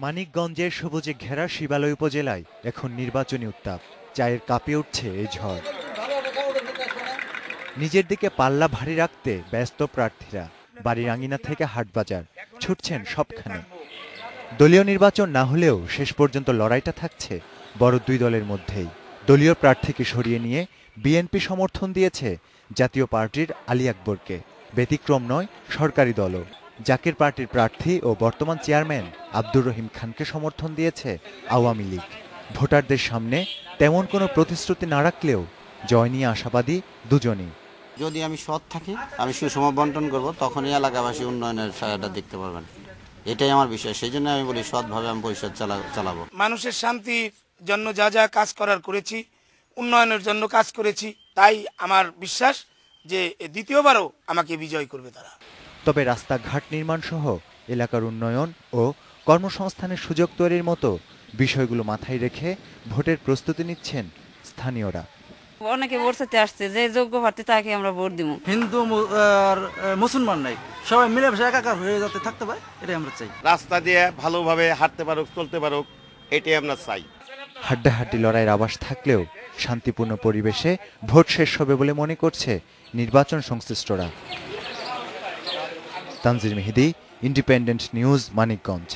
মানিকগঞ্জের সবুজে ঘেরা শিবালয় উপজেলায় এখন নির্বাচনী উত্তাপ। চায়ের কাপে উঠছে এই ঝড়। নিজের দিকে পাল্লা ভারী রাখতে ব্যস্ত প্রার্থীরা। বাড়ির আঙিনা থেকে হাটবাজার ছুটছেন সবখানে। দলীয় নির্বাচন না হলেও শেষ পর্যন্ত লড়াইটা থাকছে বড় দুই দলের মধ্যেই। দলীয় প্রার্থীকে সরিয়ে নিয়ে বিএনপি সমর্থন দিয়েছে জাতীয় পার্টির আলী আকবরকে। ব্যতিক্রম নয় সরকারি দলও। জাকের পার্টির প্রার্থী ও বর্তমান চেয়ারম্যান আব্দুর রহিম খানকে সমর্থন দিয়েছে আওয়ামী লীগ। ভোটারদের সামনে তেমন কোনো প্রতিশ্রুতি না রাখলেও জয় নিয়ে আশাবাদী দুজনই। যদি আমি সৎ থাকি, আমি সুষম বন্টন করব, তখনই এলাকাবাসী উন্নয়নের ছায়াটা দেখতে পারবেন। এটাই আমার বিষয়। সেই জন্য আমি বলি সৎভাবে আমি পরিষদ চালাবো। মানুষের শান্তির জন্য যা যা কাজ করার করেছি, উন্নয়নের জন্য কাজ করেছি, তাই আমার বিশ্বাস যে দ্বিতীয়বারও আমাকে বিজয় করবে তারা। তবে রাস্তাঘাট নির্মাণ সহ এলাকার উন্নয়ন ও কর্মসংস্থানের সুযোগ তৈরির মতো বিষয়গুলো মাথায় রেখে ভোটের প্রস্তুতি নিচ্ছেন স্থানীয়রা। অনেকে ভোট চাইতে আসছে, যে যোগ্য প্রার্থী তাকে আমরা ভোট দিব। হিন্দু আর মুসলমান নাই, সবাই মিলেমিশে একাকার হয়ে যাতে থাকতে পারে, এটাই আমরা চাই। রাস্তা দিয়ে ভালোভাবে হাঁটতে পারুক, চলতে পারুক, এটাই আমরা চাই। হাড্ডাহাড্ডি লড়াইয়ের আভাস থাকলেও শান্তিপূর্ণ পরিবেশে ভোট শেষ হবে বলে মনে করছে নির্বাচন সংশ্লিষ্টরা। তানজির মেহেদি, ইন্ডিপেন্ডেন্ট নিউজ, মানিকগঞ্জ।